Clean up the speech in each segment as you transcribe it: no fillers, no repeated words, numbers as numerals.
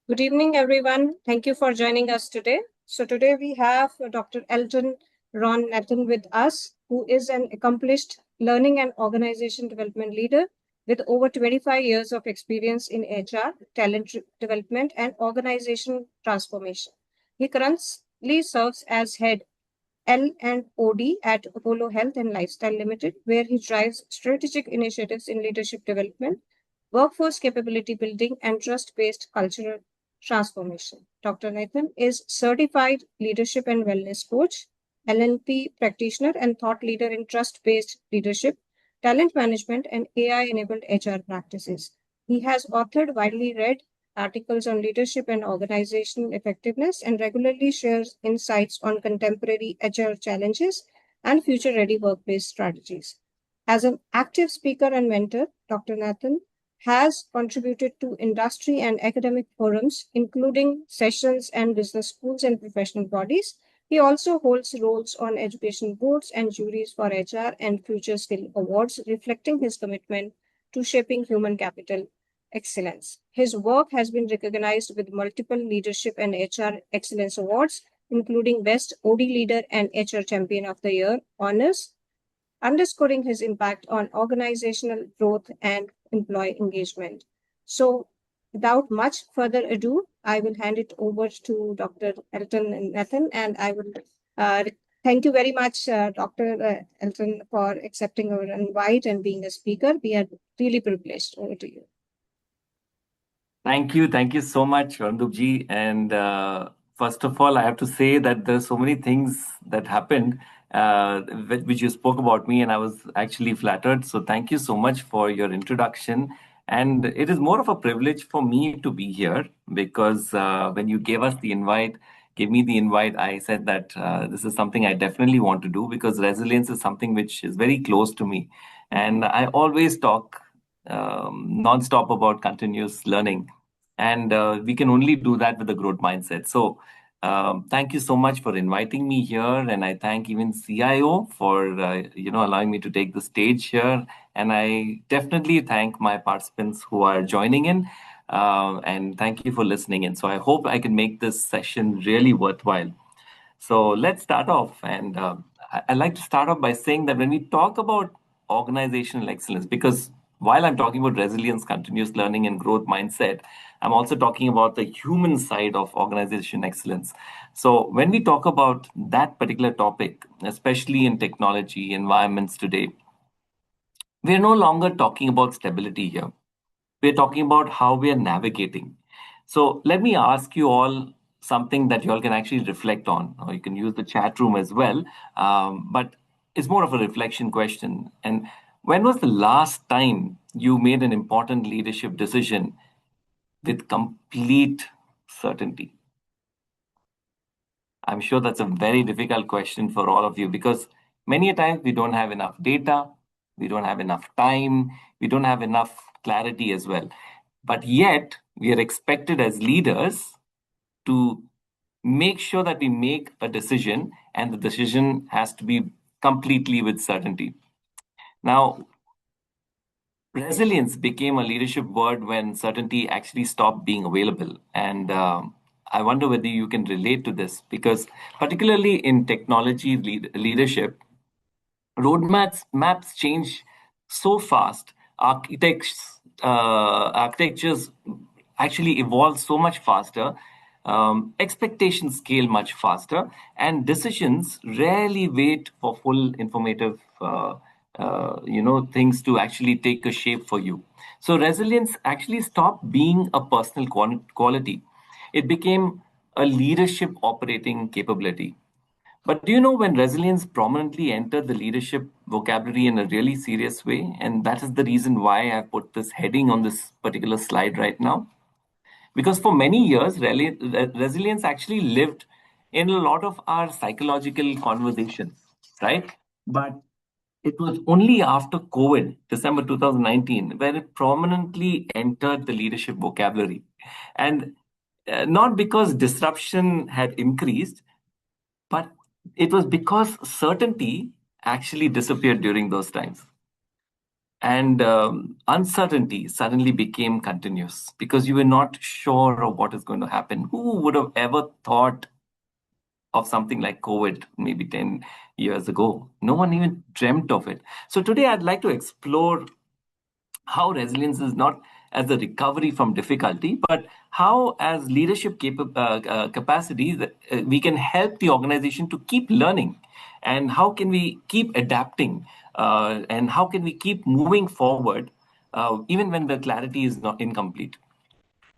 Good evening, everyone. Thank you for joining us today. So today we have Dr. Elton Ron Nathan with us, who is an accomplished learning and organization development leader with over 25 years of experience in HR, talent development, and organization transformation. He currently serves as head L&OD at Apollo Health and Lifestyle Limited, where he drives strategic initiatives in leadership development, workforce capability building, and trust-based cultural transformation. Dr. Nathan is certified leadership and wellness coach, LNP practitioner, and thought leader in trust-based leadership, talent management, and AI-enabled HR practices. He has authored widely read articles on leadership and organizational effectiveness, and regularly shares insights on contemporary HR challenges and future ready workplace strategies. As an active speaker and mentor, Dr. Nathan has contributed to industry and academic forums, including sessions and business schools and professional bodies. He also holds roles on education boards and juries for HR and Future Skill Awards, reflecting his commitment to shaping human capital excellence. His work has been recognized with multiple leadership and HR excellence awards, including Best OD Leader and HR Champion of the Year honors, underscoring his impact on organizational growth and employee engagement. So, without much further ado, I will hand it over to Dr. Elton Nathan, and I will thank you very much, Dr. Elton, for accepting our invite and being a speaker. We are really privileged. Over to you. Thank you. Thank you so much, Randubji. And first of all, I have to say that there's so many things that happened which you spoke about me, and I was actually flattered. So thank you so much for your introduction. And it is more of a privilege for me to be here because when you gave me the invite, I said that this is something I definitely want to do because resilience is something which is very close to me. And I always talk non-stop about continuous learning, and we can only do that with a growth mindset. So thank you so much for inviting me here, and I thank even CIO for allowing me to take the stage here, and I definitely thank my participants who are joining in, and thank you for listening in. So I hope I can make this session really worthwhile. So let's start off, and I'd like to start off by saying that when we talk about organizational excellence, because while I'm talking about resilience, continuous learning, and growth mindset, I'm also talking about the human side of organization excellence. So when we talk about that particular topic, especially in technology environments today, we're no longer talking about stability here. We're talking about how we are navigating. So let me ask you all something that you all can actually reflect on, or you can use the chat room as well. But it's more of a reflection question. And when was the last time you made an important leadership decision with complete certainty? I'm sure that's a very difficult question for all of you because many a times we don't have enough data, we don't have enough time, we don't have enough clarity as well. But yet, we are expected as leaders to make sure that we make a decision, and the decision has to be completely with certainty. Now, resilience became a leadership word when certainty actually stopped being available. And I wonder whether you can relate to this because, particularly in technology leadership, roadmaps change so fast. Architectures actually evolve so much faster. Expectations scale much faster, and decisions rarely wait for full informative things to actually take a shape for you. So resilience actually stopped being a personal quality. It became a leadership operating capability. But do you know when resilience prominently entered the leadership vocabulary in a really serious way? And that is the reason why I put this heading on this particular slide right now. Because for many years, resilience actually lived in a lot of our psychological conversations, right? But it was only after COVID, December 2019, where it prominently entered the leadership vocabulary. And not because disruption had increased, but it was because certainty actually disappeared during those times. And uncertainty suddenly became continuous because you were not sure of what is going to happen. Who would have ever thought of something like COVID maybe 10 years ago? No one even dreamt of it. So today I'd like to explore how resilience is not as a recovery from difficulty, but how, as leadership capacities, we can help the organization to keep learning, and how can we keep adapting, and how can we keep moving forward, even when the clarity is not incomplete.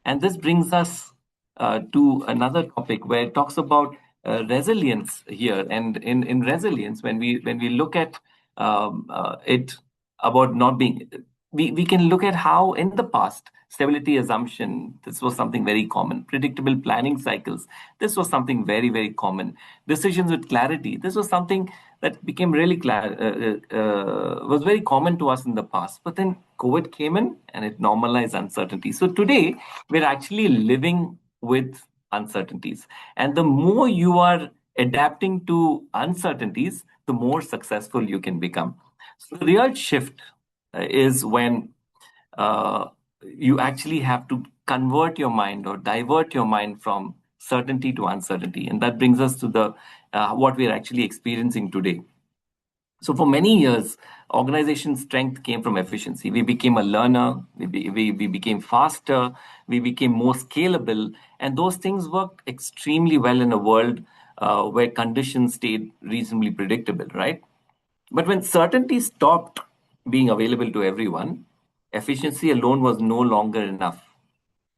And this brings us to another topic where it talks about resilience here. And in resilience, when we look at it about not being, we can look at how in the past stability assumption, this was something very common. Predictable planning cycles, this was something very, very common. Decisions with clarity, this was something that became really was very common to us in the past. But then COVID came in and it normalized uncertainty. So today we're actually living with uncertainties. And the more you are adapting to uncertainties, the more successful you can become. So the real shift is when you actually have to convert your mind or divert your mind from certainty to uncertainty. And that brings us to the what we are actually experiencing today. So for many years, organization strength came from efficiency. We became a learner, we became faster, we became more scalable, and those things worked extremely well in a world where conditions stayed reasonably predictable, right? But when certainty stopped being available to everyone, efficiency alone was no longer enough.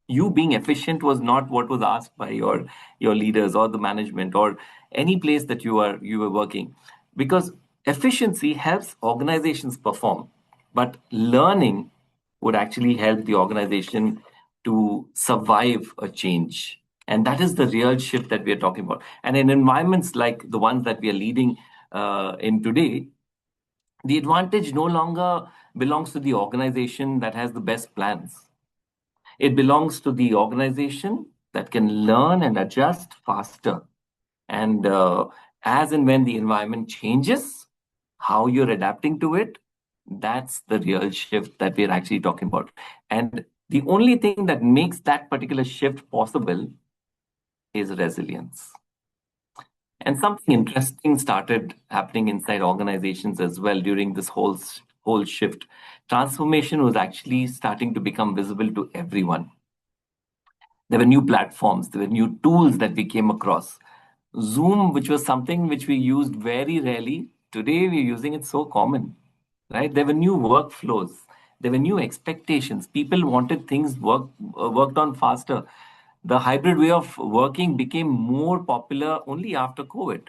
You being efficient was not what was asked by your leaders or the management or any place that you were working, because efficiency helps organizations perform, but learning would actually help the organization to survive a change. And that is the real shift that we are talking about. And in environments like the ones that we are leading in today, the advantage no longer belongs to the organization that has the best plans. It belongs to the organization that can learn and adjust faster. And as and when the environment changes, how you're adapting to it, that's the real shift that we're actually talking about. And the only thing that makes that particular shift possible is resilience. And something interesting started happening inside organizations as well during this whole shift. Transformation was actually starting to become visible to everyone. There were new platforms, there were new tools that we came across. Zoom, which was something which we used very rarely, today we're using it so common, right? There were new workflows, there were new expectations. People wanted things worked on faster. The hybrid way of working became more popular only after COVID.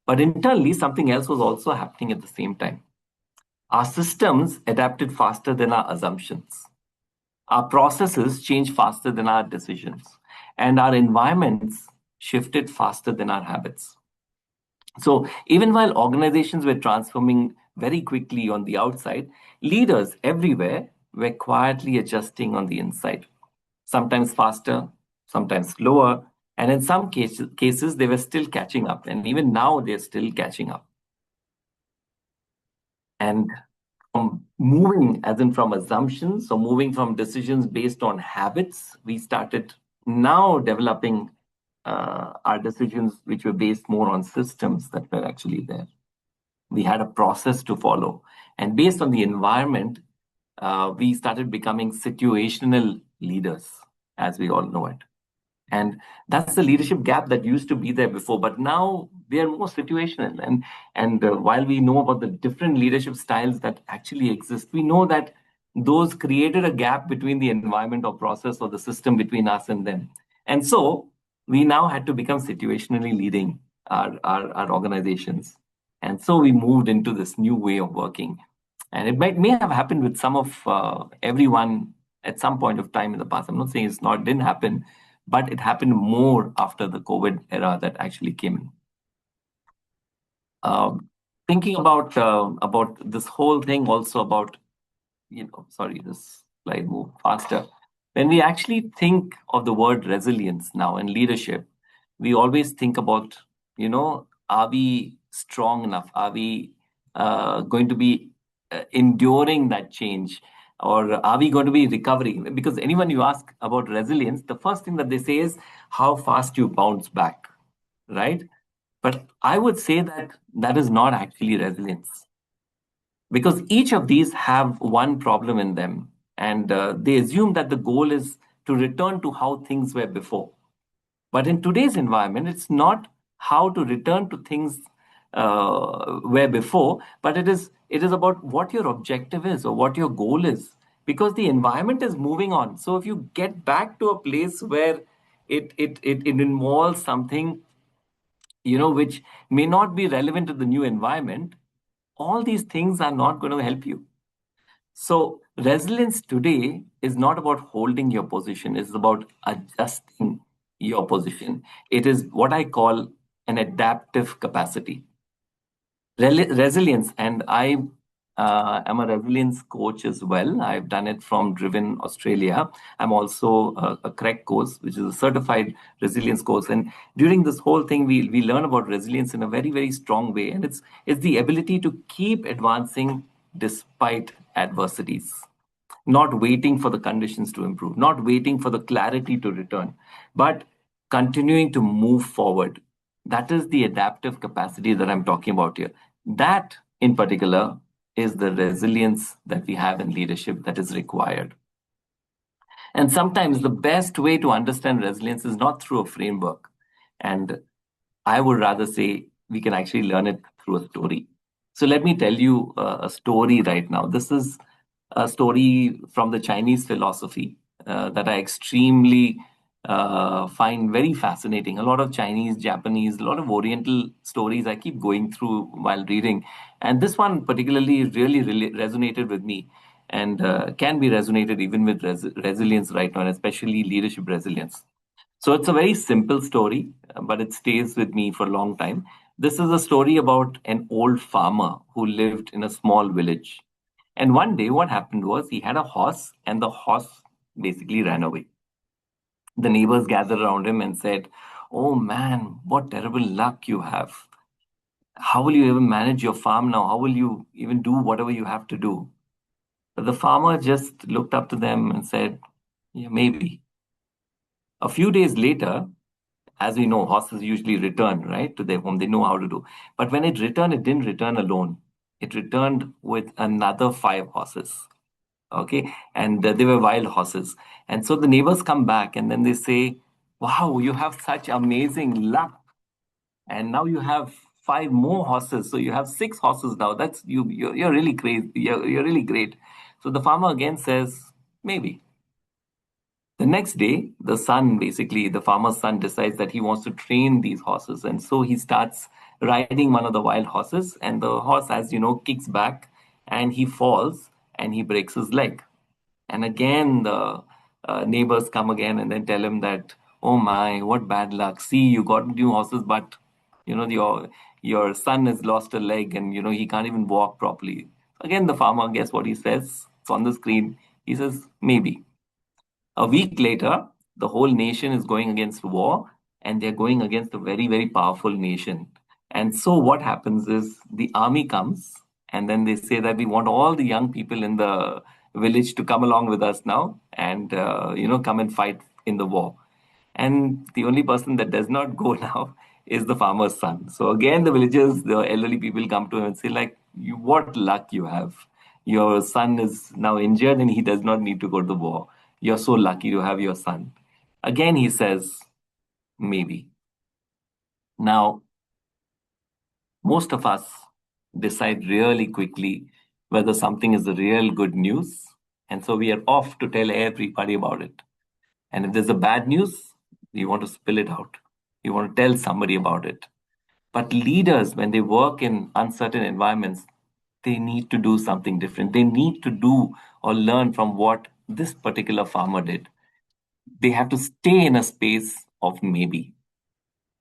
But internally, something else was also happening at the same time. Our systems adapted faster than our assumptions. Our processes change faster than our decisions, and our environments shifted faster than our habits. So, even while organizations were transforming very quickly on the outside, leaders everywhere were quietly adjusting on the inside, sometimes faster, sometimes slower, and in some cases they were still catching up, and even now they're still catching up. And from moving, as in from assumptions, so moving from decisions based on habits, we started now developing our decisions which were based more on systems that were actually there. We had a process to follow. And based on the environment, we started becoming situational leaders, as we all know it. And that's the leadership gap that used to be there before, but now we are more situational. And while we know about the different leadership styles that actually exist, we know that those created a gap between the environment or process or the system between us and them. And so we now had to become situationally leading our organizations. And so we moved into this new way of working. And it may have happened with some of everyone at some point of time in the past. I'm not saying it's not didn't happen, but it happened more after the COVID era that actually came in. Thinking about this whole thing, also about sorry, this slide move faster. When we actually think of the word resilience now in leadership, we always think about are we strong enough? Are we going to be enduring that change, or are we going to be recovering? Because anyone you ask about resilience, the first thing that they say is how fast you bounce back, right? But I would say that that is not actually resilience, because each of these have one problem in them, and they assume that the goal is to return to how things were before. But in today's environment, it's not how to return to things where before, but it is about what your objective is or what your goal is, because the environment is moving on. So if you get back to a place where it involves something, which may not be relevant to the new environment, all these things are not going to help you. So resilience today is not about holding your position, it's about adjusting your position. It is what I call an adaptive capacity. Resilience, and I am a resilience coach as well. I've done it from Driven Australia. I'm also a correct course, which is a certified resilience course. And during this whole thing, we learn about resilience in a very, very strong way. And it's the ability to keep advancing despite adversities, not waiting for the conditions to improve, not waiting for the clarity to return, but continuing to move forward. That is the adaptive capacity that I'm talking about here. That, in particular, is the resilience that we have in leadership that is required. And sometimes the best way to understand resilience is not through a framework. And I would rather say we can actually learn it through a story. So let me tell you a story right now. This is a story from the Chinese philosophy that I extremely find very fascinating. A lot of Chinese, Japanese, a lot of Oriental stories I keep going through while reading. And this one particularly really resonated with me, and can be resonated even with resilience right now, and especially leadership resilience. So it's a very simple story, but it stays with me for a long time. This is a story about an old farmer who lived in a small village. And one day, what happened was he had a horse, and the horse basically ran away. The neighbors gathered around him and said, "Oh man, what terrible luck you have. How will you even manage your farm now? How will you even do whatever you have to do?" But the farmer just looked up to them and said, "Yeah, maybe." A few days later, as we know, horses usually return, right, to their home. They know how to do. But when it returned, it didn't return alone. It returned with another five horses. Okay. And they were wild horses. And so the neighbors come back and then they say, "Wow, you have such amazing luck. And now you have five more horses. So you have six horses now. That's you're really crazy. You're really great." So the farmer again says, "Maybe." The next day, the farmer's son decides that he wants to train these horses. And so he starts riding one of the wild horses. And the horse, as you know, kicks back and he falls and he breaks his leg. And again, the neighbors come again and then tell him that, "Oh my, what bad luck. See, you got new horses, but your son has lost a leg and he can't even walk properly." Again, the farmer, guess what he says? It's on the screen. He says, "Maybe." A week later, the whole nation is going against war, and they're going against a very, very powerful nation. And so, what happens is the army comes, and then they say that we want all the young people in the village to come along with us now and, come and fight in the war. And the only person that does not go now is the farmer's son. So again, the villagers, the elderly people come to him and say, like, what luck you have. Your son is now injured and he does not need to go to the war. You're so lucky to have your son. Again, he says, maybe. Now, most of us decide really quickly whether something is the real good news. And so we are off to tell everybody about it. And if there's a bad news, you want to spill it out. You want to tell somebody about it. But leaders, when they work in uncertain environments, they need to do something different. They need to do or learn from what this particular farmer did. They have to stay in a space of maybe.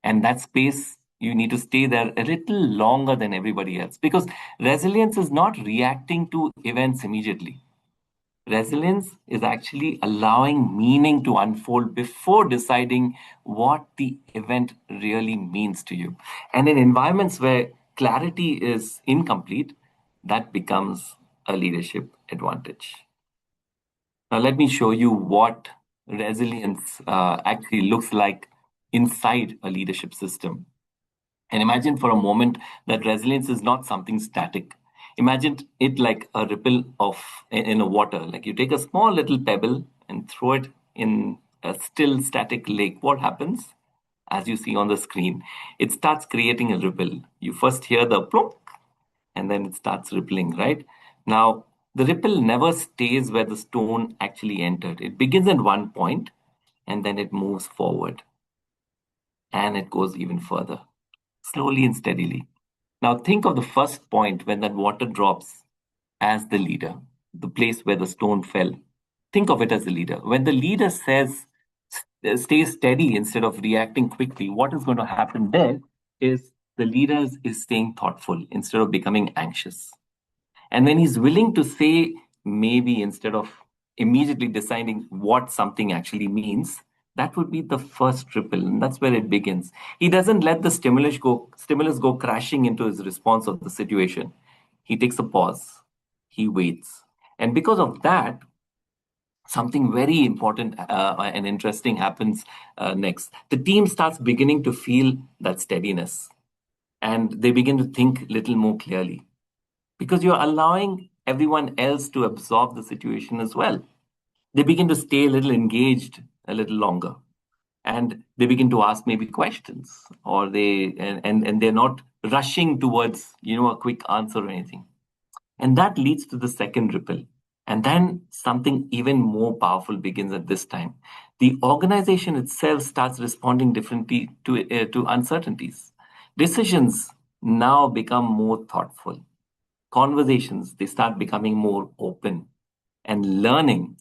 And that space, you need to stay there a little longer than everybody else, because resilience is not reacting to events immediately. Resilience is actually allowing meaning to unfold before deciding what the event really means to you. And in environments where clarity is incomplete, that becomes a leadership advantage. Now, let me show you what resilience actually looks like inside a leadership system. And imagine for a moment that resilience is not something static. Imagine it like a ripple of in a water. Like you take a small little pebble and throw it in a still static lake. What happens? As you see on the screen, it starts creating a ripple. You first hear the plunk, and then it starts rippling, right? Now, the ripple never stays where the stone actually entered. It begins at one point and then it moves forward and it goes even further, slowly and steadily. Now, think of the first point when that water drops as the leader, the place where the stone fell. Think of it as the leader. When the leader says, stay steady instead of reacting quickly, what is going to happen there is the leader is staying thoughtful instead of becoming anxious. And when he's willing to say maybe instead of immediately deciding what something actually means, that would be the first ripple, and that's where it begins. He doesn't let the stimulus go crashing into his response of the situation. He takes a pause. He waits. And because of that, something very important and interesting happens next. The team starts beginning to feel that steadiness and they begin to think a little more clearly because you're allowing everyone else to absorb the situation as well. They begin to stay a little engaged a little longer and they begin to ask maybe questions or and they're not rushing towards a quick answer or anything. And that leads to the second ripple. And then something even more powerful begins at this time. The organization itself starts responding differently to uncertainties. Decisions now become more thoughtful. Conversations, they start becoming more open. And learning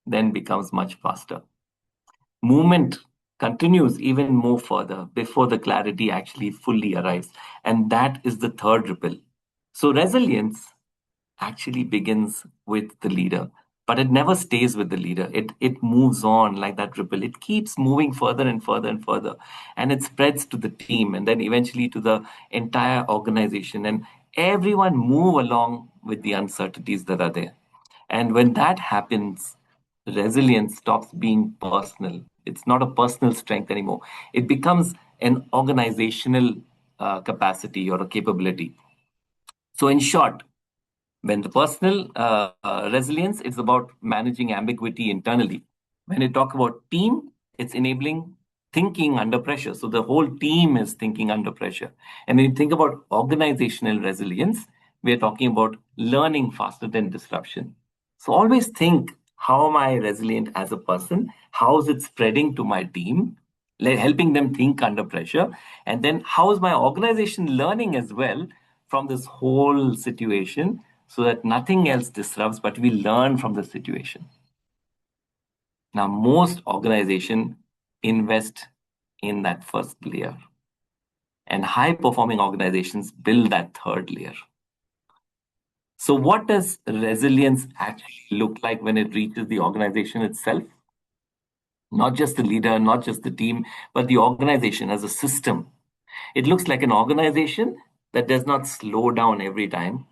then becomes much faster. Movement continues even more further before the clarity actually fully arrives. And that is the third ripple. So, resilience actually begins with the leader, but it never stays with the leader. It moves on like that ripple. It keeps moving further and further and further, and it spreads to the team, and then eventually to the entire organization, and everyone move along with the uncertainties that are there. And when that happens, resilience stops being personal. It's not a personal strength anymore. It becomes an organizational capacity or a capability. So, in short, when the personal resilience, it's about managing ambiguity internally. When you talk about team, it's enabling thinking under pressure. So the whole team is thinking under pressure. And when you think about organizational resilience, we're talking about learning faster than disruption. So always think, how am I resilient as a person? How is it spreading to my team? Helping them think under pressure. And then how is my organization learning as well from this whole situation so that nothing else disrupts, but we learn from the situation. Now, most organizations invest in that first layer, and high performing organizations build that third layer. So, what does resilience actually look like when it reaches the organization itself? Not just the leader, not just the team, but the organization as a system. It looks like an organization that does not slow down every time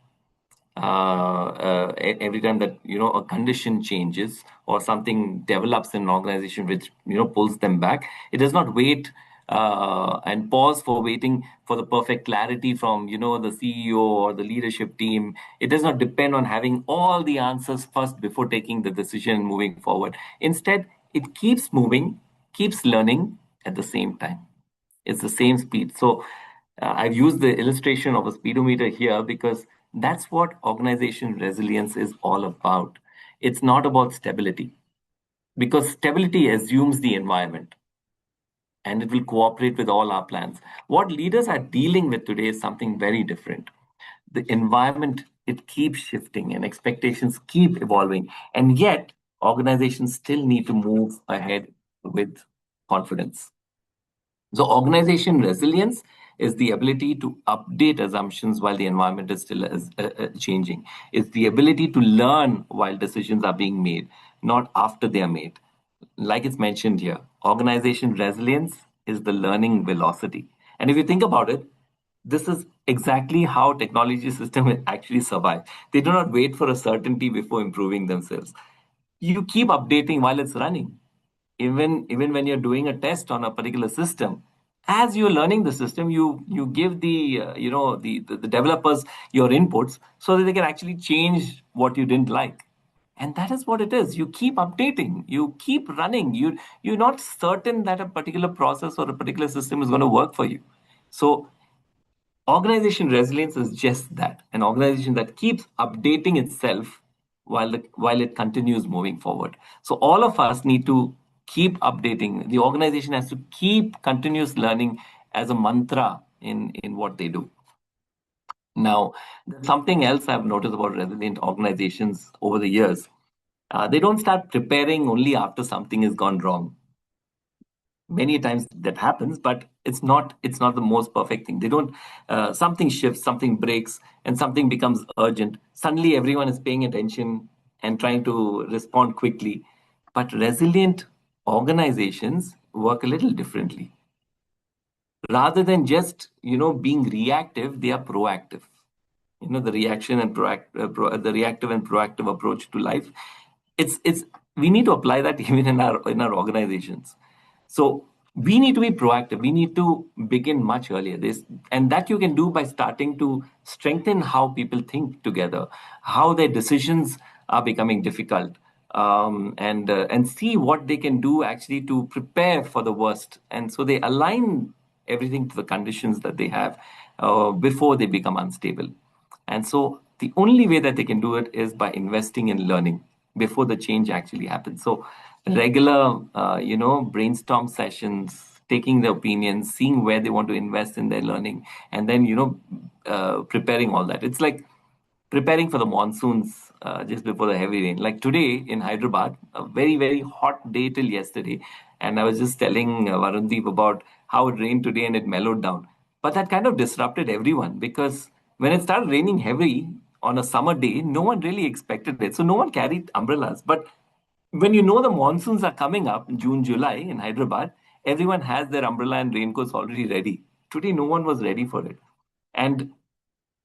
that a condition changes or something develops in an organization which pulls them back. It does not wait and pause for waiting for the perfect clarity from the CEO or the leadership team. It does not depend on having all the answers first before taking the decision and moving forward. Instead, it keeps moving, keeps learning at the same time. It's the same speed. So I've used the illustration of a speedometer here because that's what organization resilience is all about. It's not about stability because stability assumes the environment and it will cooperate with all our plans. What leaders are dealing with today is something very different. The environment, it keeps shifting and expectations keep evolving. And yet, organizations still need to move ahead with confidence. So, organization resilience is the ability to update assumptions while the environment is still changing. It's the ability to learn while decisions are being made, not after they are made. Like it's mentioned here, organization resilience is the learning velocity. And if you think about it, this is exactly how technology systems actually survive. They do not wait for a certainty before improving themselves. You keep updating while it's running. Even when you're doing a test on a particular system, as you're learning the system, you give the developers your inputs so that they can actually change what you didn't like. And that is what it is. You keep updating, you keep running. You're not certain that a particular process or a particular system is going to work for you. So organization resilience is just that, an organization that keeps updating itself while it continues moving forward. So all of us need to keep updating. The organization has to keep continuous learning as a mantra in what they do. Now, there's something else I've noticed about resilient organizations over the years. They don't start preparing only after something has gone wrong. Many times that happens, but it's not the most perfect thing. They don't Something shifts, something breaks, and something becomes urgent. Suddenly everyone is paying attention and trying to respond quickly. But resilient organizations work a little differently. Rather than just being reactive, they are proactive. The the reactive and proactive approach to life. It's We need to apply that even in our organizations. So we need to be proactive. We need to begin much earlier. And that you can do by starting to strengthen how people think together, how their decisions are becoming difficult, and see what they can do actually to prepare for the worst. And so they align everything to the conditions that they have before they become unstable. And so the only way that they can do it is by investing in learning before the change actually happens. So regular, brainstorm sessions, taking the opinions, seeing where they want to invest in their learning, and then, preparing all that. It's like preparing for the monsoons just before the heavy rain. Like today in Hyderabad, a very, very hot day till yesterday. And I was just telling Varundeep about how it rained today and it mellowed down. But that kind of disrupted everyone because when it started raining heavy on a summer day, no one really expected it. So no one carried umbrellas. But when you know the monsoons are coming up in June, July in Hyderabad, everyone has their umbrella and raincoats already ready. Today, no one was ready for it. And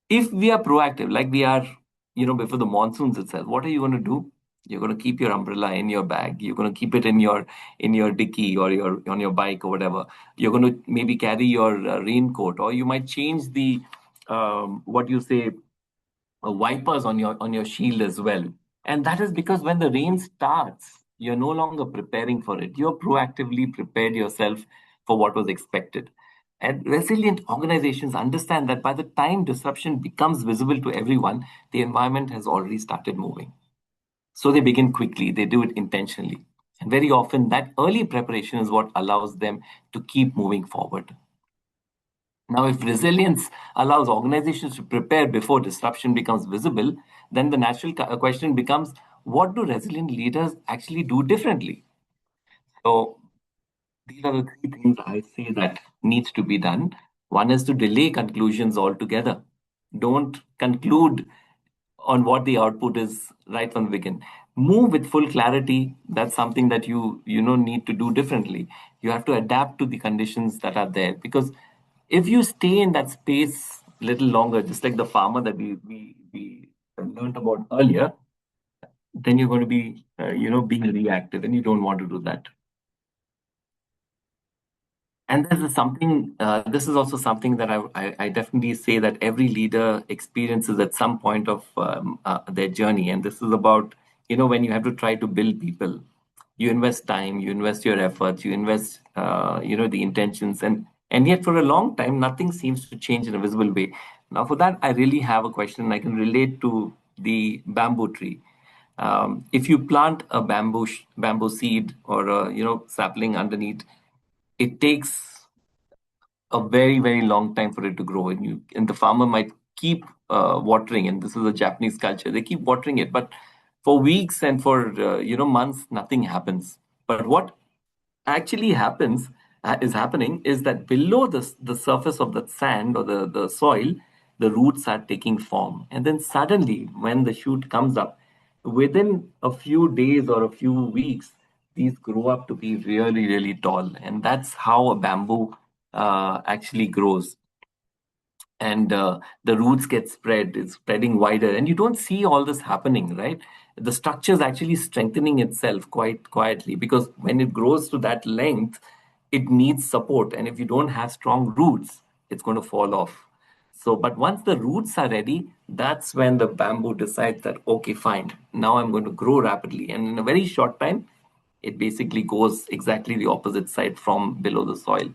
if we are proactive, like we are, before the monsoons itself, what are you going to do? You're going to keep your umbrella in your bag. You're going to keep it in your dicky or your on your bike or whatever. You're going to maybe carry your raincoat, or you might change the what you say wipers on your shield as well. And that is because when the rain starts, you're no longer preparing for it. You're proactively prepared yourself for what was expected. And resilient organizations understand that by the time disruption becomes visible to everyone, the environment has already started moving. So they begin quickly, they do it intentionally. And very often, that early preparation is what allows them to keep moving forward. Now, if resilience allows organizations to prepare before disruption becomes visible, then the natural question becomes, what do resilient leaders actually do differently? So, these are the three things I say that needs to be done. One is to delay conclusions altogether. Don't conclude on what the output is right from the beginning. Move with full clarity. That's something that you need to do differently. You have to adapt to the conditions that are there, because if you stay in that space a little longer, just like the farmer that we learned about earlier, then you're going to be being reactive, and you don't want to do that. And this is also something that I definitely say that every leader experiences at some point of their journey. And this is about, when you have to try to build people, you invest time, you invest your efforts, you invest, the intentions. And yet for a long time, nothing seems to change in a visible way. Now, for that, I really have a question. I can relate to the bamboo tree. If you plant a bamboo seed or a sapling underneath, it takes a very, very long time for it to grow, and the farmer might keep watering. And this is a Japanese culture, they keep watering it, but for weeks and for months nothing happens. But what actually happens is happening is that below the surface of the sand or the soil, the roots are taking form, and then suddenly when the shoot comes up, within a few days or a few weeks, these grow up to be really, really tall. And that's how a bamboo actually grows. and the roots get spread, it's spreading wider, and you don't see all this happening, right? The structure is actually strengthening itself quite quietly, because when it grows to that length, it needs support, and if you don't have strong roots, it's going to fall off. So but once the roots are ready, that's when the bamboo decides that, okay, fine, now I'm going to grow rapidly, and in a very short time it basically goes exactly the opposite side from below the soil.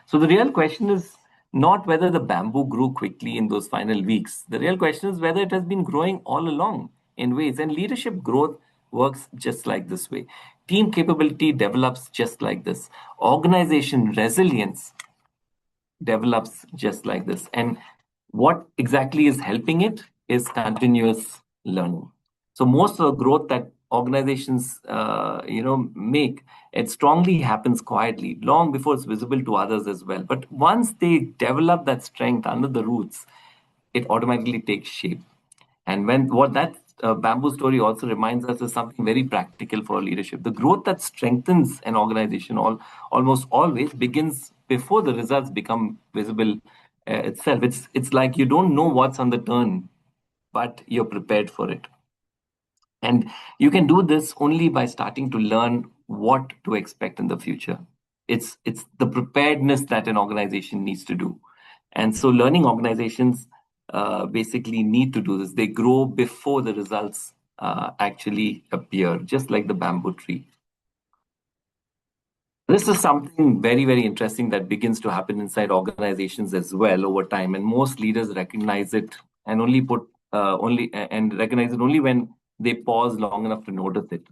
So the real question is not whether the bamboo grew quickly in those final weeks. The real question is whether it has been growing all along in ways. And leadership growth works just like this way. Team capability develops just like this. Organization resilience develops just like this. And what exactly is helping it is continuous learning. So most of the growth that organizations, make, it strongly happens quietly, long before it's visible to others as well. But once they develop that strength under the roots, it automatically takes shape. And when what that bamboo story also reminds us is something very practical for leadership. The growth that strengthens an organization almost always begins before the results become visible itself. It's like you don't know what's on the turn, but you're prepared for it. And you can do this only by starting to learn what to expect in the future. It's the preparedness that an organization needs to do. And so learning organizations basically need to do this. They grow before the results actually appear, just like the bamboo tree. This is something very, very interesting that begins to happen inside organizations as well over time, and most leaders recognize it and recognize it only when they pause long enough to notice it.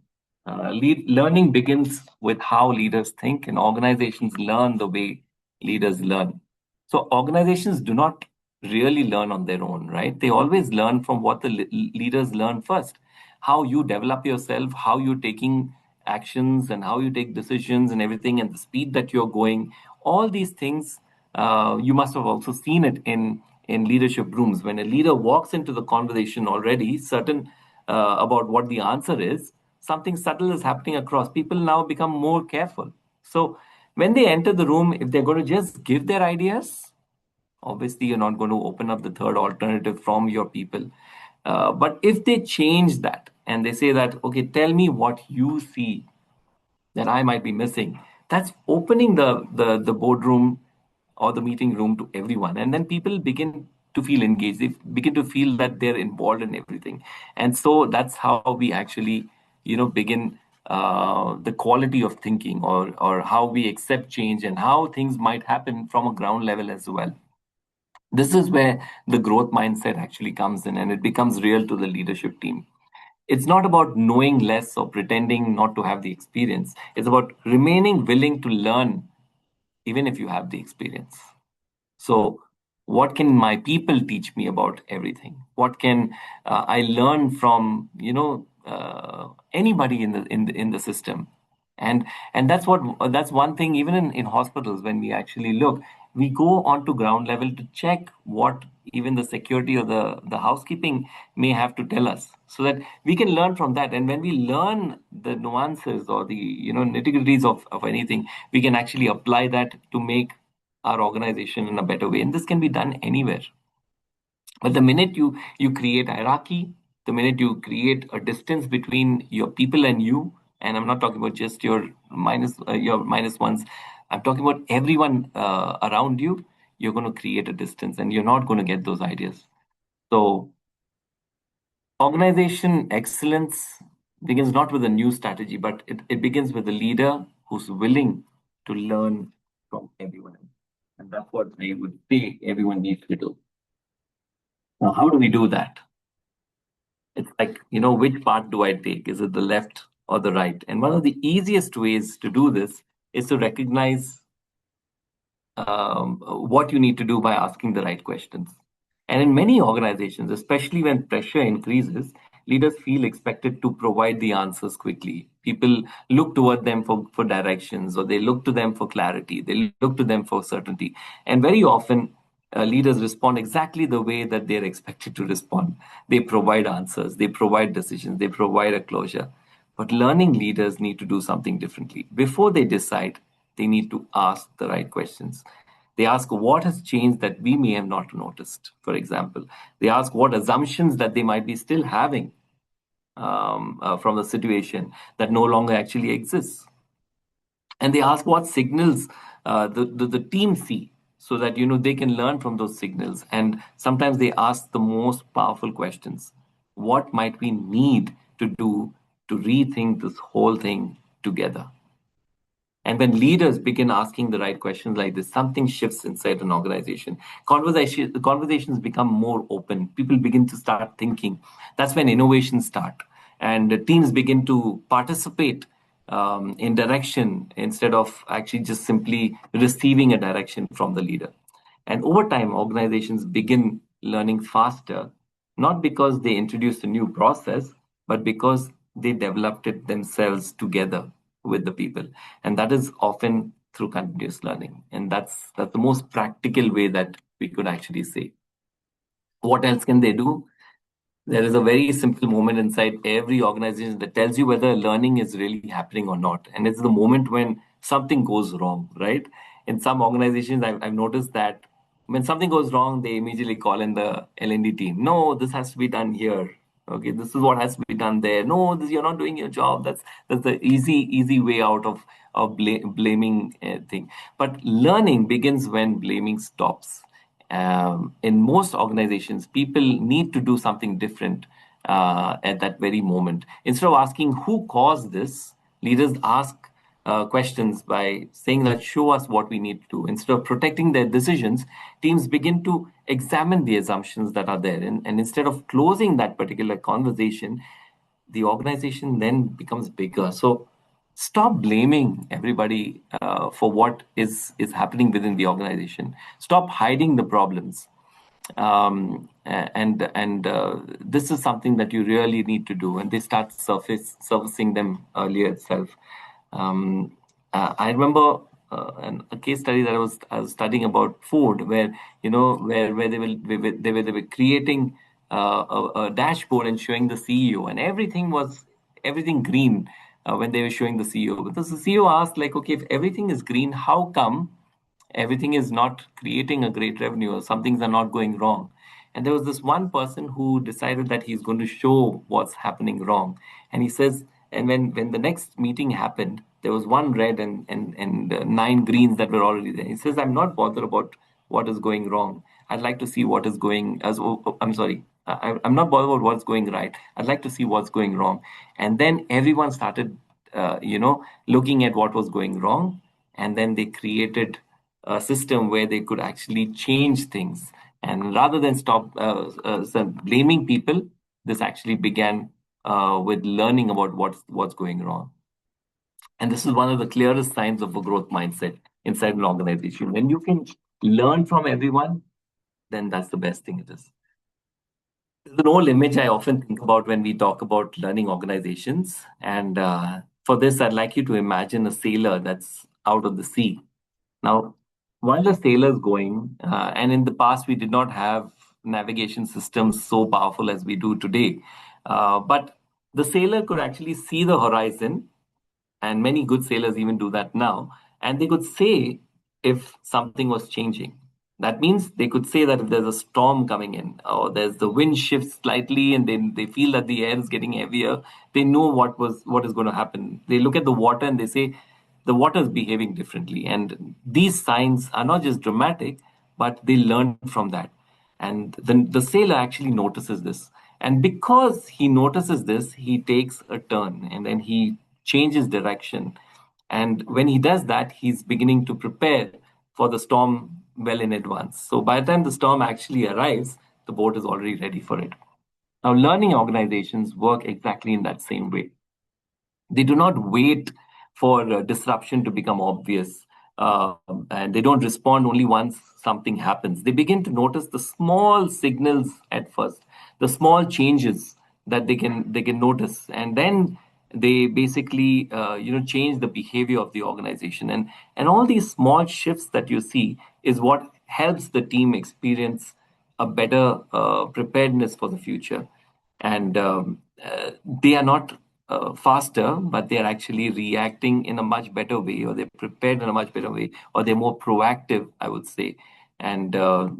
Learning begins with how leaders think, and organizations learn the way leaders learn. So organizations do not really learn on their own, right? They always learn from what the leaders learn first. How you develop yourself, how you're taking actions, and how you take decisions and everything, and the speed that you're going. All these things, you must have also seen it in leadership rooms. When a leader walks into the conversation already certain about what the answer is, something subtle is happening across. People now become more careful. So when they enter the room, if they're going to just give their ideas, obviously you're not going to open up the third alternative from your people. But if they change that and they say that, okay, tell me what you see that I might be missing, that's opening the boardroom or the meeting room to everyone, and then people begin to feel engaged. They begin to feel that they're involved in everything, and so that's how we actually, begin the quality of thinking, or how we accept change and how things might happen from a ground level as well. This is where the growth mindset actually comes in, and it becomes real to the leadership team. It's not about knowing less or pretending not to have the experience. It's about remaining willing to learn, even if you have the experience. So, what can my people teach me about everything? What can I learn from anybody in the system? And that's one thing. Even in hospitals, when we actually look, we go onto ground level to check what even the security or the housekeeping may have to tell us, so that we can learn from that. And when we learn the nuances or the nitty-gritties of anything, we can actually apply that to make our organization in a better way. And this can be done anywhere. But the minute you create hierarchy, the minute you create a distance between your people and you, and I'm not talking about just your minus ones, I'm talking about everyone around you. You're going to create a distance, and you're not going to get those ideas. So organization excellence begins not with a new strategy, but it begins with a leader who's willing to learn from everyone. And that's what I would say everyone needs to do. Now, how do we do that? It's like, which part do I take? Is it the left or the right? And one of the easiest ways to do this is to recognize what you need to do by asking the right questions. And in many organizations, especially when pressure increases, leaders feel expected to provide the answers quickly. People look toward them for directions, or they look to them for clarity, they look to them for certainty. And very often, leaders respond exactly the way that they're expected to respond. They provide answers, they provide decisions, they provide a closure. But learning leaders need to do something differently. Before they decide, they need to ask the right questions. They ask what has changed that we may have not noticed, for example. They ask what assumptions that they might be still having from the situation that no longer actually exists. And they ask what signals the team see, so that they can learn from those signals. And sometimes they ask the most powerful questions: what might we need to do to rethink this whole thing together? And when leaders begin asking the right questions like this, something shifts inside an organization. Conversations become more open. People begin to start thinking. That's when innovations start. And the teams begin to participate in direction instead of actually just simply receiving a direction from the leader. And over time, organizations begin learning faster, not because they introduced a new process, but because they developed it themselves together with the people. And that is often through continuous learning. And that's the most practical way that we could actually say. What else can they do? There is a very simple moment inside every organization that tells you whether learning is really happening or not. And it's the moment when something goes wrong, right? In some organizations, I've noticed that when something goes wrong, they immediately call in the L&D team. No, this has to be done here. Okay, this is what has to be done there. No, this, you're not doing your job. That's the easy way out of blaming thing. But learning begins when blaming stops. In most organizations, people need to do something different at that very moment. Instead of asking who caused this, leaders ask questions by saying that show us what we need to do. Instead of protecting their decisions, teams begin to examine the assumptions that are there. And instead of closing that particular conversation, the organization then becomes bigger. So stop blaming everybody for what is happening within the organization. Stop hiding the problems. And this is something that you really need to do, and they start surfacing them earlier itself. I remember a case study that I was studying about food, where where they were creating a dashboard and showing the CEO, and everything green when they were showing the CEO, because the CEO asked, like, okay, if everything is green, how come everything is not creating a great revenue, or some things are not going wrong? And there was this one person who decided that he's going to show what's happening wrong. And he says, and when the next meeting happened, there was one red and nine greens that were already there. He says, I'm not bothered about what is going wrong. I'd like to see what is going as I'm sorry. I'm not bothered about what's going right. I'd like to see what's going wrong. And then everyone started, looking at what was going wrong, and then they created a system where they could actually change things. And rather than stop blaming people, this actually began with learning about what's going wrong. And this is one of the clearest signs of a growth mindset inside an organization. When you can learn from everyone, then that's the best thing it is. There's an old image I often think about when we talk about learning organizations. And for this, I'd like you to imagine a sailor that's out of the sea. Now, while the sailor's going, and in the past we did not have navigation systems so powerful as we do today, but the sailor could actually see the horizon, and many good sailors even do that now, and they could say if something was changing. That means they could say that if there's a storm coming in, or there's the wind shifts slightly, and then they feel that the air is getting heavier, they know what is going to happen. They look at the water and they say the water is behaving differently. And these signs are not just dramatic, but they learn from that. And then the sailor actually notices this. And because he notices this, he takes a turn and then he changes direction. And when he does that, he's beginning to prepare for the storm well in advance. So by the time the storm actually arrives, the boat is already ready for it. Now, learning organizations work exactly in that same way. They do not wait for disruption to become obvious, and they don't respond only once something happens. They begin to notice the small signals at first, the small changes that they can notice, and then they basically change the behavior of the organization. And all these small shifts that you see is what helps the team experience a better preparedness for the future. And they are not faster, but they're actually reacting in a much better way, or they're prepared in a much better way, or they're more proactive, I would say. And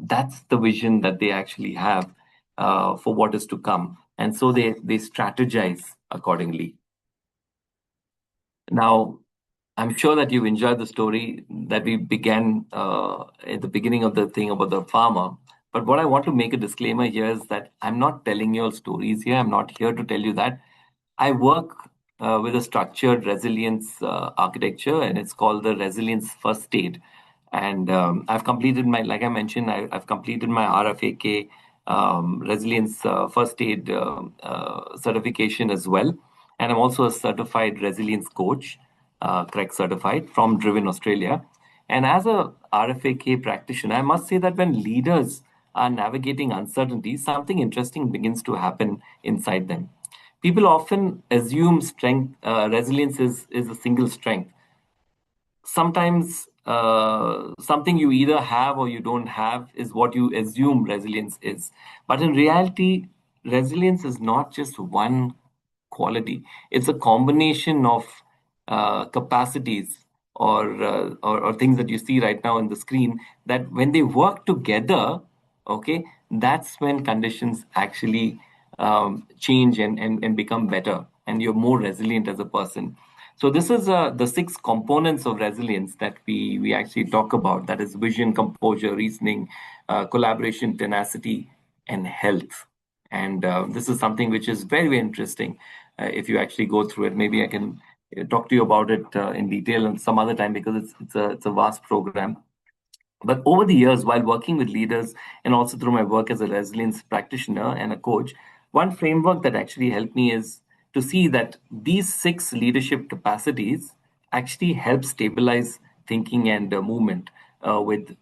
that's the vision that they actually have for what is to come. And so they strategize accordingly. Now, I'm sure that you've enjoyed the story that we began at the beginning of the thing about the farmer. But what I want to make a disclaimer here is that I'm not telling you all stories here. I'm not here to tell you that. I work with a structured resilience architecture, and it's called the Resilience First Aid. And I've completed my, like I mentioned, I've completed my RFAK Resilience First Aid certification as well. And I'm also a certified resilience coach, correct certified from Driven Australia. And as a RFAK practitioner, I must say that when leaders are navigating uncertainty, something interesting begins to happen inside them. People often assume strength, resilience is a single strength. Sometimes something you either have or you don't have is what you assume resilience is. But in reality, resilience is not just one quality. It's a combination of capacities or things that you see right now on the screen that when they work together, okay, that's when conditions actually change and become better, and you're more resilient as a person. So this is the six components of resilience that we actually talk about. That is vision, composure, reasoning, collaboration, tenacity, and health. And this is something which is very, very interesting. If you actually go through it, maybe I can talk to you about it in detail some other time, because it's a vast program. But over the years, while working with leaders and also through my work as a resilience practitioner and a coach, one framework that actually helped me is to see that these six leadership capacities actually help stabilize thinking and movement with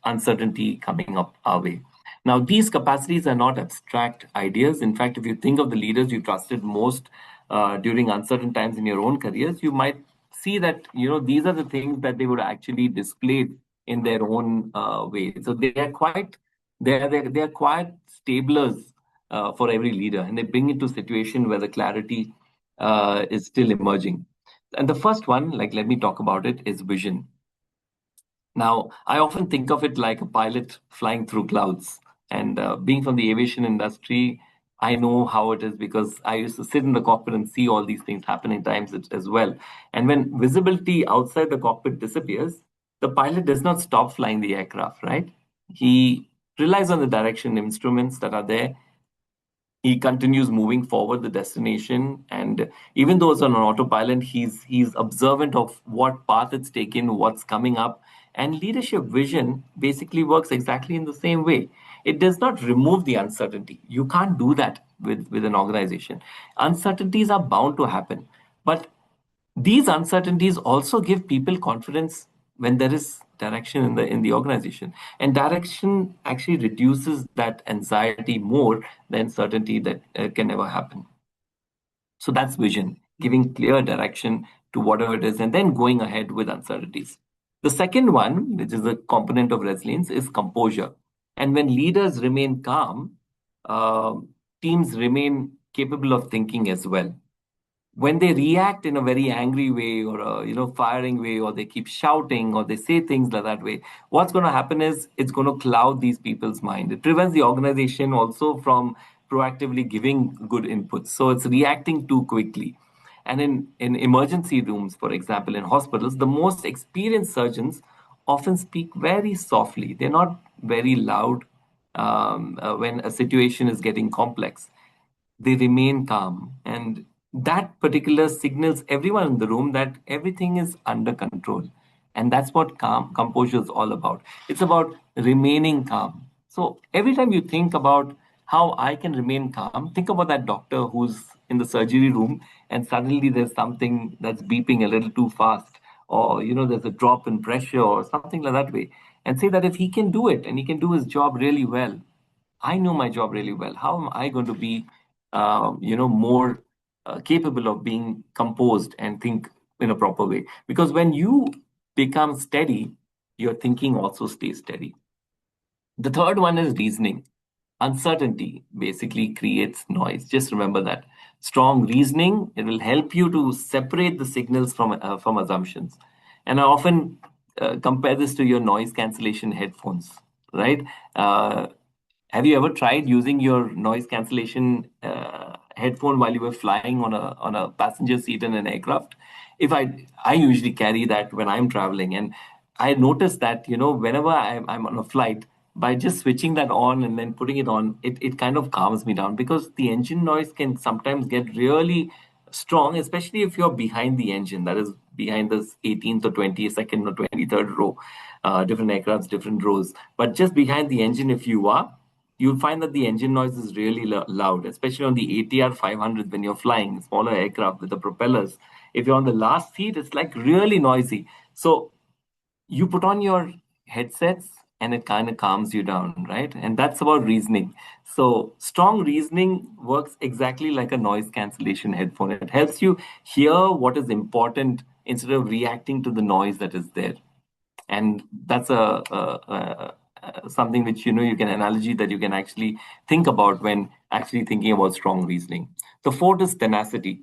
uncertainty coming up our way. Now, these capacities are not abstract ideas. In fact, if you think of the leaders you trusted most during uncertain times in your own careers, you might see that these are the things that they would actually display in their own way. So they are quite stablers for every leader, and they bring it to a situation where the clarity is still emerging. And the first one, like let me talk about it, is vision. Now, I often think of it like a pilot flying through clouds. And being from the aviation industry, I know how it is because I used to sit in the cockpit and see all these things happening times as well. And when visibility outside the cockpit disappears, the pilot does not stop flying the aircraft, right? He relies on the direction instruments that are there. He continues moving forward the destination, and even though it's on an autopilot, he's observant of what path it's taken, what's coming up. And leadership vision basically works exactly in the same way. It does not remove the uncertainty. You can't do that with an organization. Uncertainties are bound to happen, but these uncertainties also give people confidence when there is direction in the organization, and direction actually reduces that anxiety more than certainty that can never happen. So that's vision, giving clear direction to whatever it is, and then going ahead with uncertainties. The second one, which is a component of resilience, is composure. And when leaders remain calm, uh, teams remain capable of thinking as well. When they react in a very angry way, or a firing way, or they keep shouting, or they say things like that way, what's going to happen is it's going to cloud these people's mind. It prevents the organization also from proactively giving good inputs, so it's reacting too quickly. And in emergency rooms, for example, in hospitals, the most experienced surgeons often speak very softly. They're not very loud when a situation is getting complex. They remain calm. And that particular signals everyone in the room that everything is under control. And that's what calm composure is all about. It's about remaining calm. So every time you think about how I can remain calm, think about that doctor who's in the surgery room and suddenly there's something that's beeping a little too fast, or there's a drop in pressure or something like that way, and say that if he can do it and he can do his job really well, I know my job really well. How am I going to be, more capable of being composed and think in a proper way? Because when you become steady, your thinking also stays steady. The third one is reasoning. Uncertainty basically creates noise. Just remember that. Strong reasoning, it will help you to separate the signals from assumptions. And I often compare this to your noise cancellation headphones, right? Uh, have you ever tried using your noise cancellation headphone while you were flying on a passenger seat in an aircraft? If I usually carry that when I'm traveling, and I notice that whenever I'm on a flight, by just switching that on and then putting it on, it kind of calms me down, because the engine noise can sometimes get really strong, especially if you're behind the engine, that is behind this 18th or 22nd or 23rd row. Different aircrafts, different rows, but just behind the engine, if you are, you'll find that the engine noise is really loud, especially on the ATR 500 when you're flying smaller aircraft with the propellers. If you're on the last seat, it's like really noisy. So you put on your headsets and it kind of calms you down, right? And that's about reasoning. So strong reasoning works exactly like a noise cancellation headphone. It helps you hear what is important instead of reacting to the noise that is there. And that's something which you can analogy that you can actually think about when actually thinking about strong reasoning. The fourth is tenacity,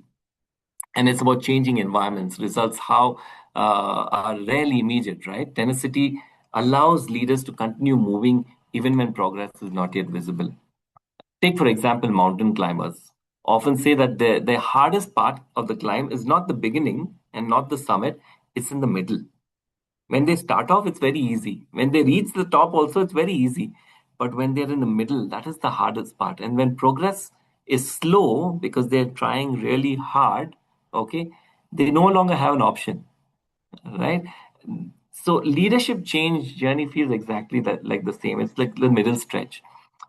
and it's about changing environments. Results how are rarely immediate, right? Tenacity allows leaders to continue moving even when progress is not yet visible. Take, for example, mountain climbers often say that the hardest part of the climb is not the beginning and not the summit, it's in the middle. When they start off, it's very easy. When they reach the top, also, it's very easy. But when they're in the middle, that is the hardest part. And when progress is slow because they're trying really hard, okay, they no longer have an option, right? So leadership change journey feels exactly that, like the same. It's like the middle stretch.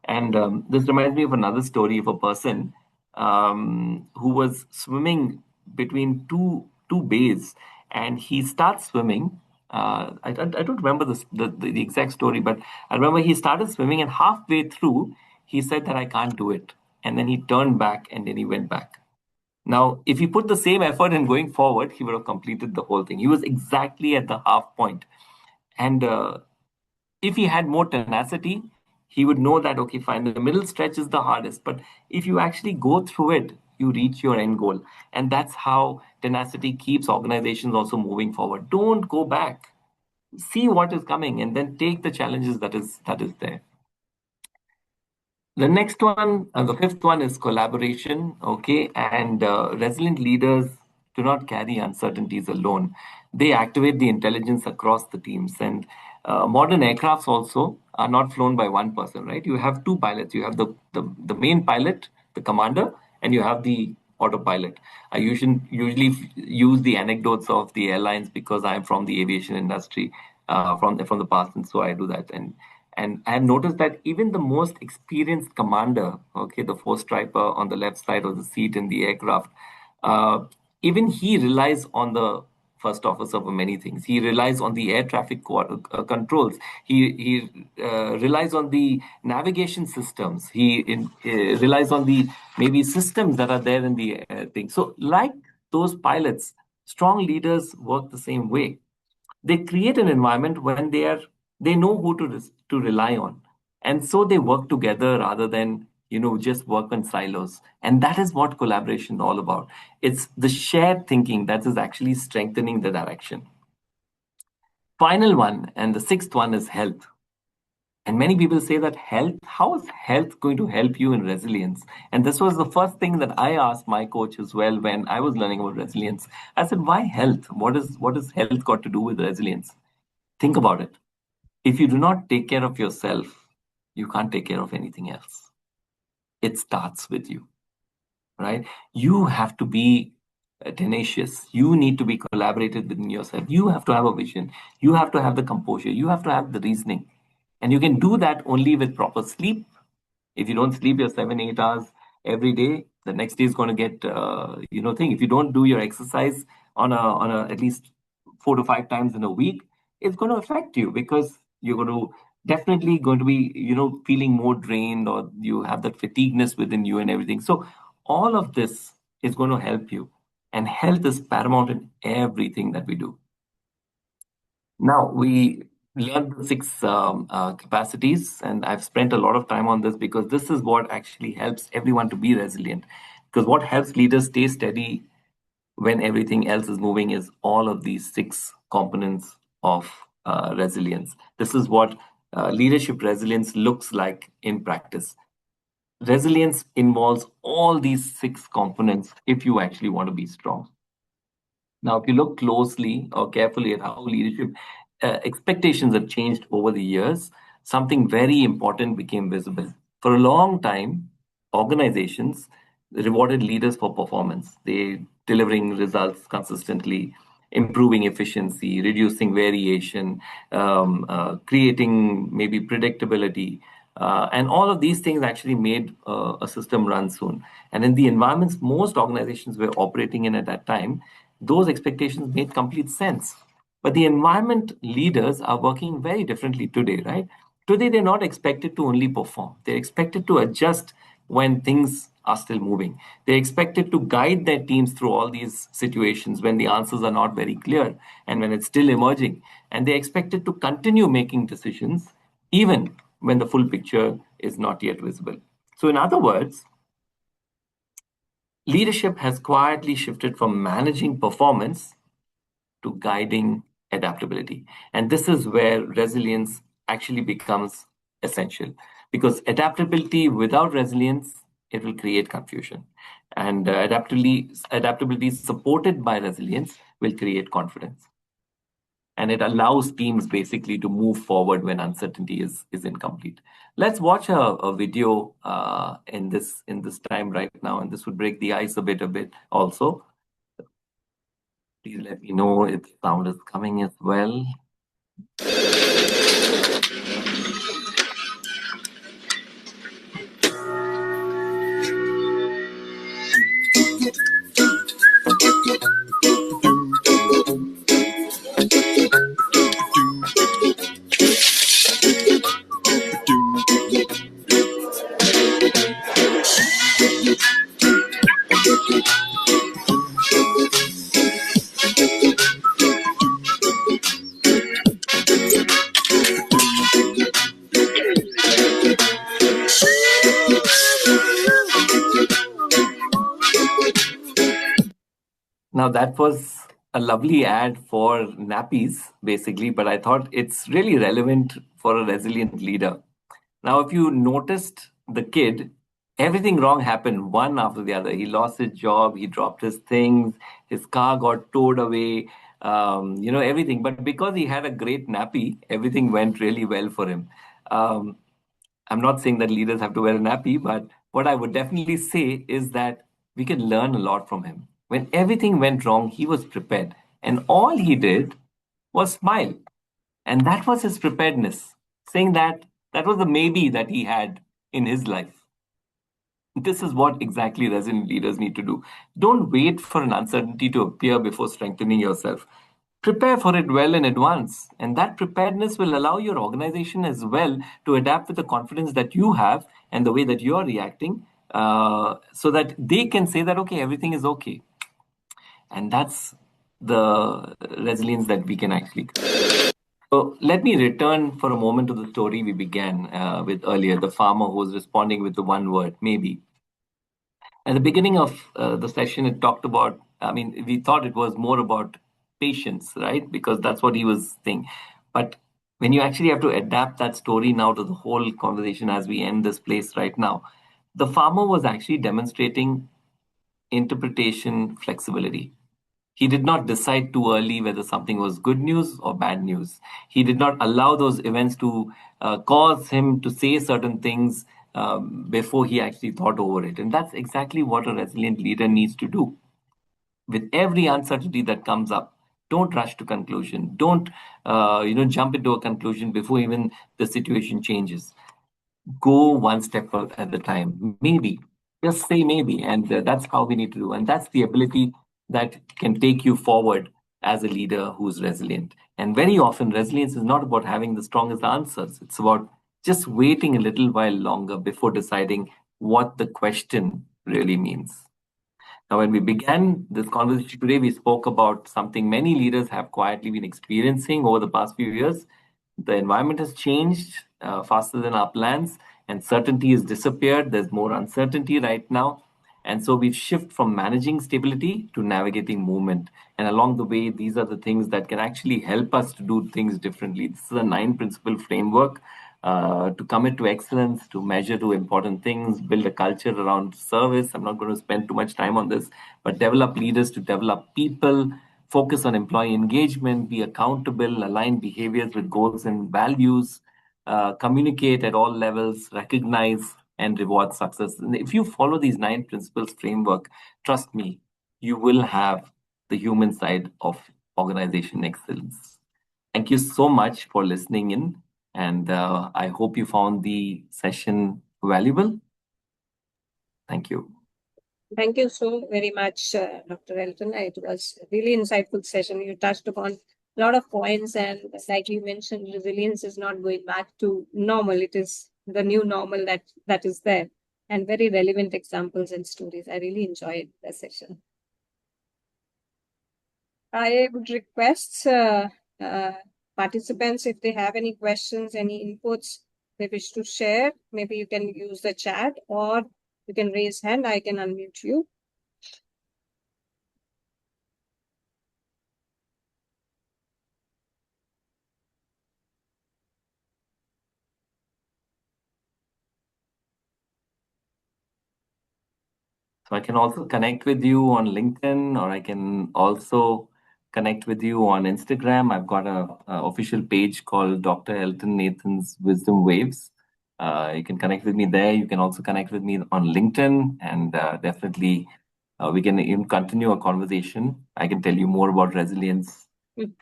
And this reminds me of another story of a person who was swimming between two bays, and he starts swimming. I don't remember the exact story, but I remember he started swimming, and halfway through, he said that I can't do it. And then he turned back and then he went back. Now, if he put the same effort in going forward, he would have completed the whole thing. He was exactly at the half point. And if he had more tenacity, he would know that, okay, fine, the middle stretch is the hardest. But if you actually go through it, you reach your end goal. And that's how tenacity keeps organizations also moving forward. Don't go back. See what is coming and then take the challenges that is there. The next one, the fifth one is collaboration. Okay, and resilient leaders do not carry uncertainties alone. They activate the intelligence across the teams. And modern aircrafts also are not flown by one person, right? You have two pilots. You have the main pilot, the commander, and you have the autopilot. I usually use the anecdotes of the airlines because I'm from the aviation industry from the past, and so I do that. And I have noticed that even the most experienced commander, okay, the four striper on the left side of the seat in the aircraft, uh, even he relies on the first officer for many things. He relies on the air traffic controls. He relies on the navigation systems. He relies on the maybe systems that are there in the thing. So, like those pilots, strong leaders work the same way. They create an environment when they know who to rely on, and so they work together rather than just work on silos. And that is what collaboration is all about. It's the shared thinking that is actually strengthening the direction. Final one, and the sixth one, is health. And many people say that health, how is health going to help you in resilience? And this was the first thing that I asked my coach as well when I was learning about resilience. I said, why health? What is health got to do with resilience? Think about it. If you do not take care of yourself, you can't take care of anything else. It starts with you, right? You have to be tenacious. You need to be collaborated within yourself. You have to have a vision. You have to have the composure. You have to have the reasoning. And you can do that only with proper sleep. If you don't sleep your 7 8 hours every day, the next day is going to get thing. If you don't do your exercise on a at least 4 to 5 times in a week, it's going to affect you, because you're going to definitely going to be feeling more drained, or you have that fatigueness within you and everything. So all of this is going to help you, and health is paramount in everything that we do. Now, we learned the six capacities, and I've spent a lot of time on this because this is what actually helps everyone to be resilient. Because what helps leaders stay steady when everything else is moving is all of these six components of resilience. This is what leadership resilience looks like in practice. Resilience involves all these six components if you actually want to be strong. Now, if you look closely or carefully at how leadership expectations have changed over the years, something very important became visible. For a long time, organizations rewarded leaders for performance. They delivering results consistently, improving efficiency, reducing variation, creating maybe predictability. And all of these things actually made a system run soon. And in the environments most organizations were operating in at that time, those expectations made complete sense. But the environment leaders are working very differently today, right? Today, they're not expected to only perform, they're expected to adjust when things are still moving. They're expected to guide their teams through all these situations when the answers are not very clear and when it's still emerging. And they're expected to continue making decisions even when the full picture is not yet visible. So, in other words, leadership has quietly shifted from managing performance to guiding adaptability. And this is where resilience actually becomes essential, because adaptability without resilience, it will create confusion. And adaptability supported by resilience will create confidence. And it allows teams basically to move forward when uncertainty is incomplete. Let's watch a video in this time right now, and this would break the ice a bit also. Please let me know if the sound is coming as well. Now, that was a lovely ad for nappies, basically, but I thought it's really relevant for a resilient leader. Now, if you noticed the kid, everything wrong happened one after the other. He lost his job, he dropped his things, his car got towed away, everything. But because he had a great nappy, everything went really well for him. Um, I'm not saying that leaders have to wear a nappy, but what I would definitely say is that we can learn a lot from him. When everything went wrong, he was prepared. And all he did was smile. And that was his preparedness, saying that that was the maybe that he had in his life. This is what exactly resilient leaders need to do. Don't wait for an uncertainty to appear before strengthening yourself. Prepare for it well in advance. And that preparedness will allow your organization as well to adapt with the confidence that you have and the way that you're reacting, so that they can say that, okay, everything is okay. And that's the resilience that we can actually. So let me return for a moment to the story we began with earlier, the farmer who was responding with the one word, maybe. At the beginning of the session, it talked about, I mean, we thought it was more about patience, right? Because that's what he was saying. But when you actually have to adapt that story now to the whole conversation as we end this place right now, the farmer was actually demonstrating interpretation flexibility. He did not decide too early whether something was good news or bad news. He did not allow those events to cause him to say certain things before he actually thought over it. And that's exactly what a resilient leader needs to do. With every uncertainty that comes up, don't rush to conclusion. Don't jump into a conclusion before even the situation changes. Go one step at a time. Maybe, just say maybe. And that's how we need to do. And that's the ability that can take you forward as a leader who's resilient. And very often, resilience is not about having the strongest answers, it's about just waiting a little while longer before deciding what the question really means. Now, when we began this conversation today, we spoke about something many leaders have quietly been experiencing over the past few years. The environment has changed faster than our plans, and certainty has disappeared. There's more uncertainty right now. And so we shift from managing stability to navigating movement. And along the way, these are the things that can actually help us to do things differently. This is a 9 principle framework to commit to excellence, to measure to important things, build a culture around service. I'm not going to spend too much time on this, but develop leaders to develop people, focus on employee engagement, be accountable, align behaviors with goals and values, communicate at all levels, recognize and reward success. And if you follow these 9 principles framework, trust me, you will have the human side of organization excellence. Thank you so much for listening in, and I hope you found the session valuable. Thank you. Thank you so very much, Dr. Elton. It was a really insightful session. You touched upon a lot of points, and like you mentioned, resilience is not going back to normal. It is the new normal that is there, and very relevant examples and stories. I really enjoyed the session. I would request participants, if they have any questions, any inputs they wish to share, maybe you can use the chat or you can raise hand. I can unmute you. So I can also connect with you on LinkedIn, or I can also connect with you on Instagram. I've got a official page called Dr. Elton Nathan's Wisdom Waves. You can connect with me there. You can also connect with me on LinkedIn, and definitely we can even continue a conversation. I can tell you more about resilience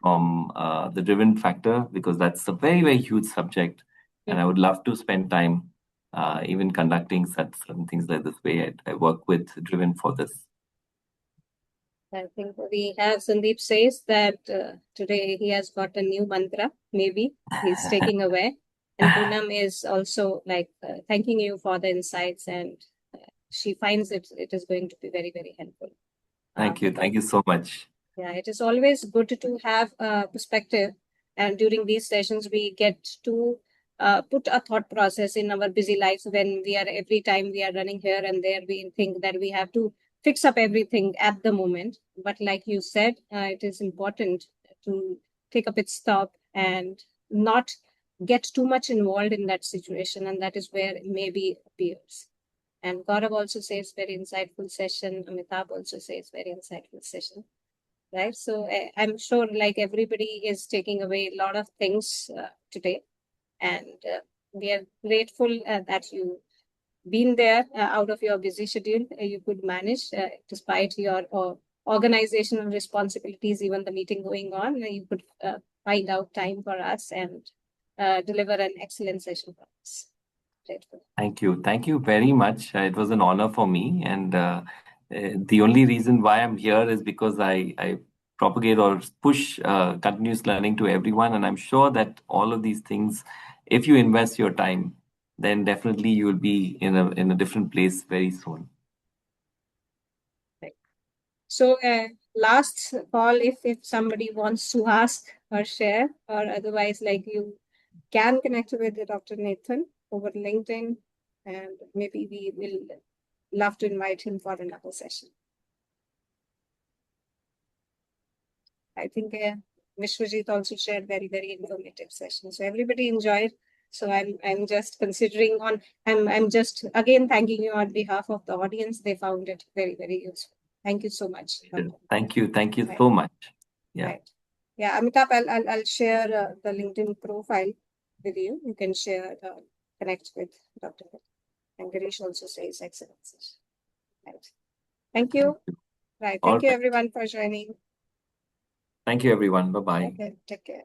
from the driven factor, because that's a very, very huge subject. And I would love to spend time even conducting such things like this way. I work with Driven for this. I think we have Sandeep says that today he has got a new mantra, maybe he's taking away. And Poonam is also like thanking you for the insights, and she finds it is going to be very, very helpful. Thank you. Thank you so much. Yeah, it is always good to have a perspective. And during these sessions, we get to put a thought process in our busy lives when we are every time we are running here and there, we think that we have to fix up everything at the moment. But like you said, it is important to take a pit stop and not get too much involved in that situation. And that is where it maybe appears. And Gaurav also says very insightful session. Amitabh also says very insightful session. Right. So I'm sure like everybody is taking away a lot of things today. And we are grateful that you been there out of your busy schedule. You could manage despite your organizational responsibilities, even the meeting going on, you could find out time for us and deliver an excellent session for us. Grateful. Thank you. Thank you very much. It was an honor for me. And the only reason why I'm here is because I propagate or push continuous learning to everyone. And I'm sure that all of these things, if you invest your time, then definitely you will be in a different place very soon. Right. So last call, if somebody wants to ask or share, or otherwise like you can connect with Dr. Nathan over LinkedIn, and maybe we will love to invite him for another session. I think Vishwajit also shared very, very informative session. So everybody enjoyed. So I'm just considering on, I'm just again thanking you on behalf of the audience. They found it very, very useful. Thank you so much. Thank you. Thank you so much. Yeah. Right. Yeah, Amitabh, I'll share the LinkedIn profile with you. You can share, connect with Dr. And Girish also says excellence. Right. Thank you. Right. Thank you everyone for joining. Thank you everyone. Bye-bye. Okay, take care.